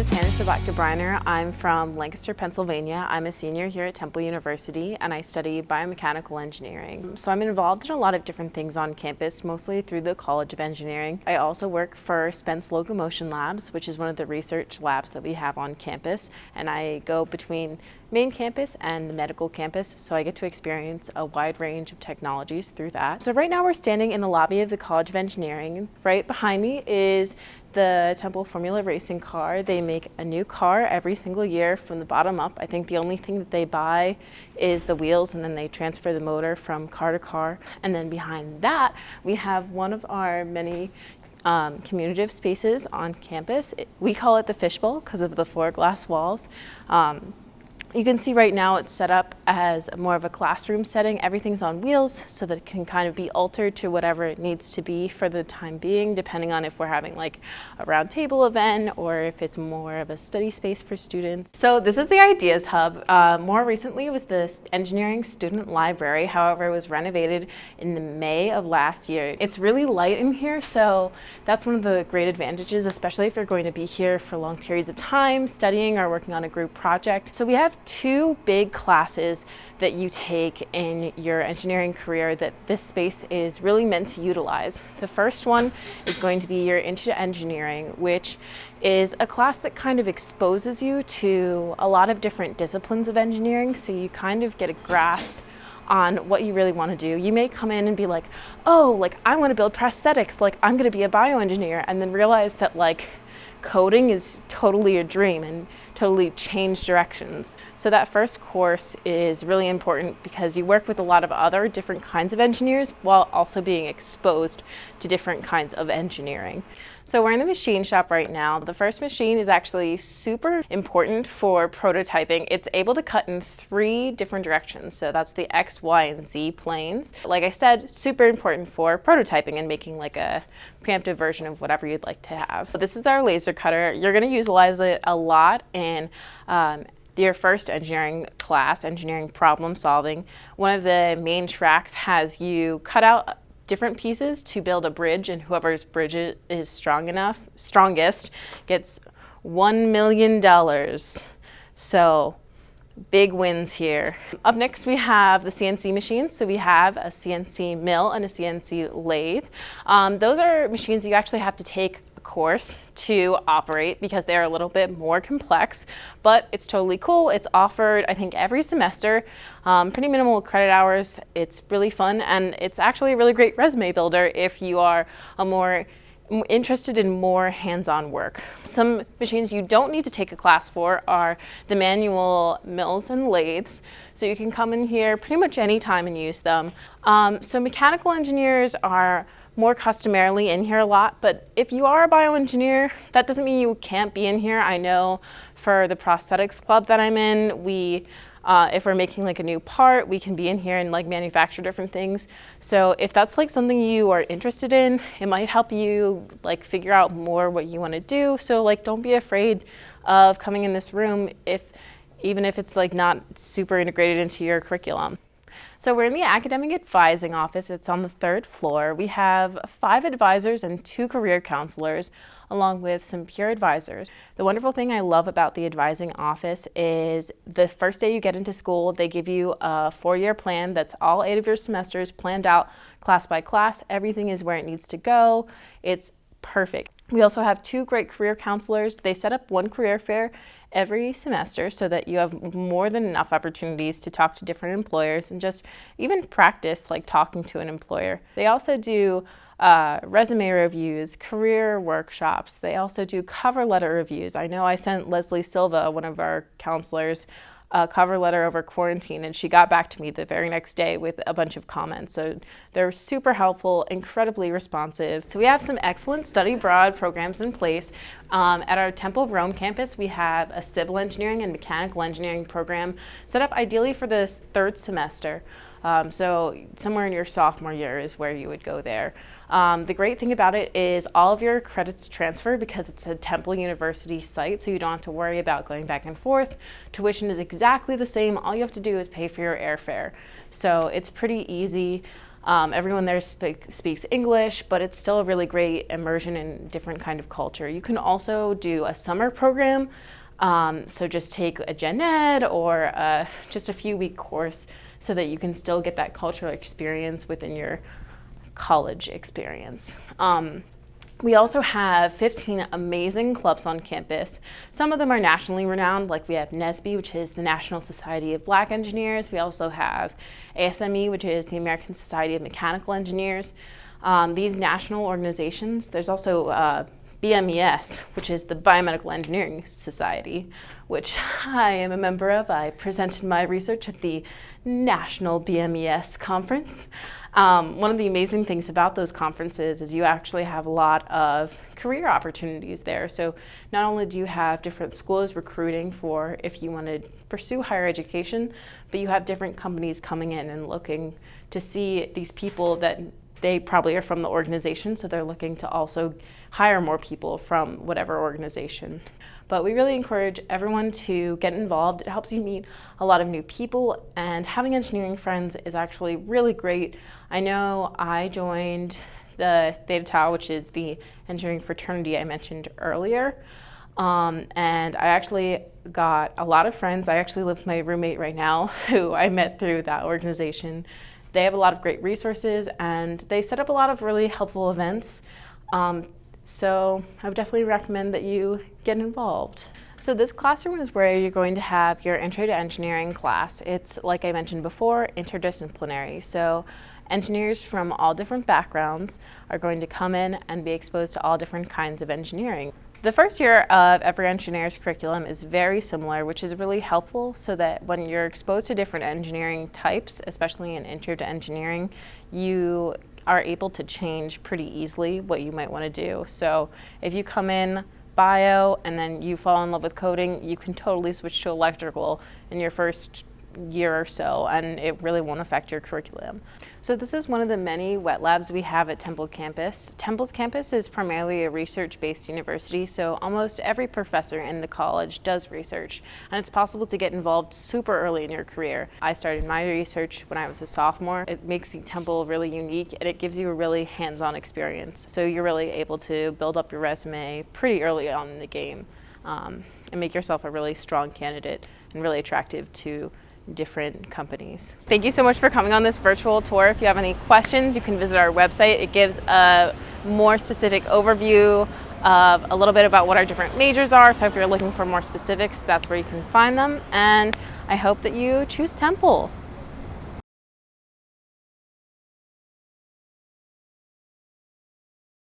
is Hannah Briner. I'm from Lancaster, Pennsylvania. I'm a senior here at Temple University and I study biomechanical engineering. So I'm involved in a lot of different things on campus, mostly through the College of Engineering. I also work for Spence Locomotion Labs, which is one of the research labs that we have on campus, and I go between main campus and the medical campus, so I get to experience a wide range of technologies through that. So right now we're standing in the lobby of the College of Engineering. Right behind me is the Temple Formula Racing car. They make a new car every single year from the bottom up. I think the only thing that they buy is the wheels, and then they transfer the motor from car to car. And then behind that, we have one of our many communicative spaces on campus. We call it the fishbowl because of the 4 glass walls. You can see right now it's set up as more of a classroom setting. Everything's on wheels so that it can kind of be altered to whatever it needs to be for the time being, depending on if we're having like a round table event or if it's more of a study space for students. So this is the Ideas Hub. More recently it was the Engineering Student Library. However, it was renovated in the May of last year. It's really light in here, so that's one of the great advantages, especially if you're going to be here for long periods of time studying or working on a group project. So we have 2 big classes that you take in your engineering career that this space is really meant to utilize. The first one is going to be your Intro to Engineering, which is a class that kind of exposes you to a lot of different disciplines of engineering, so you kind of get a grasp on what you really want to do. You may come in and be like, oh, like I want to build prosthetics, like I'm going to be a bioengineer, and then realize that like coding is totally a dream and totally change directions. So that first course is really important because you work with a lot of other different kinds of engineers while also being exposed to different kinds of engineering. So we're in the machine shop right now. The first machine is actually super important for prototyping. It's able to cut in 3 different directions. So that's the X, Y, and Z planes. Like I said, super important for prototyping and making like a preemptive version of whatever you'd like to have. So this is our laser cutter. You're going to utilize it a lot in your first engineering class, engineering problem solving. One of the main tracks has you cut out different pieces to build a bridge, and whoever's bridge is strongest gets $1 million. So big wins here. Up next we have the CNC machines. So we have a CNC mill and a CNC lathe. Those are machines you actually have to take a course to operate because they're a little bit more complex, but it's totally cool. It's offered, I think, every semester, pretty minimal credit hours. It's really fun, and it's actually a really great resume builder if you are interested in more hands-on work. Some machines you don't need to take a class for are the manual mills and lathes. So you can come in here pretty much any time and use them. So mechanical engineers are more customarily in here a lot, but if you are a bioengineer, that doesn't mean you can't be in here. I know for the prosthetics club that I'm in, if we're making like a new part, we can be in here and like manufacture different things. So if that's like something you are interested in, it might help you like figure out more what you want to do. So like don't be afraid of coming in this room even if it's like not super integrated into your curriculum. So we're in the academic advising office. It's on the 3rd floor. We have 5 advisors and 2 career counselors, along with some peer advisors. The wonderful thing I love about the advising office is the first day you get into school, they give you a 4-year plan that's all 8 of your semesters planned out class by class. Everything is where it needs to go. It's perfect. We also have 2 great career counselors. They set up 1 career fair every semester so that you have more than enough opportunities to talk to different employers and just even practice like talking to an employer. They also do resume reviews, career workshops. They also do cover letter reviews. I know I sent Leslie Silva, one of our counselors, a cover letter over quarantine, and she got back to me the very next day with a bunch of comments. So they're super helpful, incredibly responsive. So we have some excellent study abroad programs in place. At our Temple Rome campus, we have a civil engineering and mechanical engineering program set up ideally for this 3rd semester. So somewhere in your sophomore year is where you would go there. The great thing about it is all of your credits transfer because it's a Temple University site, so you don't have to worry about going back and forth. Tuition is exactly the same. All you have to do is pay for your airfare. So it's pretty easy. Everyone there speaks English, but it's still a really great immersion in different kind of culture. You can also do a summer program, so just take a gen ed or just a few week course so that you can still get that cultural experience within your college experience. We also have 15 amazing clubs on campus. Some of them are nationally renowned, like we have NSBE, which is the National Society of Black Engineers. We also have ASME, which is the American Society of Mechanical Engineers. These national organizations, there's also BMES, which is the Biomedical Engineering Society, which I am a member of. I presented my research at the National BMES conference. One of the amazing things about those conferences is you actually have a lot of career opportunities there. So not only do you have different schools recruiting for if you want to pursue higher education, but you have different companies coming in and looking to see these people that they probably are from the organization, so they're looking to also hire more people from whatever organization. But we really encourage everyone to get involved. It helps you meet a lot of new people, and having engineering friends is actually really great. I know I joined the Theta Tau, which is the engineering fraternity I mentioned earlier, and I actually got a lot of friends. I actually live with my roommate right now, who I met through that organization. They have a lot of great resources, and they set up a lot of really helpful events. So I would definitely recommend that you get involved. So this classroom is where you're going to have your Intro to Engineering class. It's, like I mentioned before, interdisciplinary. So engineers from all different backgrounds are going to come in and be exposed to all different kinds of engineering. The first year of every engineer's curriculum is very similar, which is really helpful so that when you're exposed to different engineering types, especially in Intro to Engineering, you are able to change pretty easily what you might want to do. So if you come in bio and then you fall in love with coding, you can totally switch to electrical in your first year or so, and it really won't affect your curriculum. So this is one of the many wet labs we have at Temple campus. Temple's campus is primarily a research-based university, so almost every professor in the college does research, and it's possible to get involved super early in your career. I started my research when I was a sophomore. It makes Temple really unique, and it gives you a really hands-on experience. So you're really able to build up your resume pretty early on in the game, and make yourself a really strong candidate and really attractive to different companies. Thank you so much for coming on this virtual tour. If you have any questions, you can visit our website. It gives a more specific overview of a little bit about what our different majors are. So if you're looking for more specifics, that's where you can find them. And I hope that you choose Temple.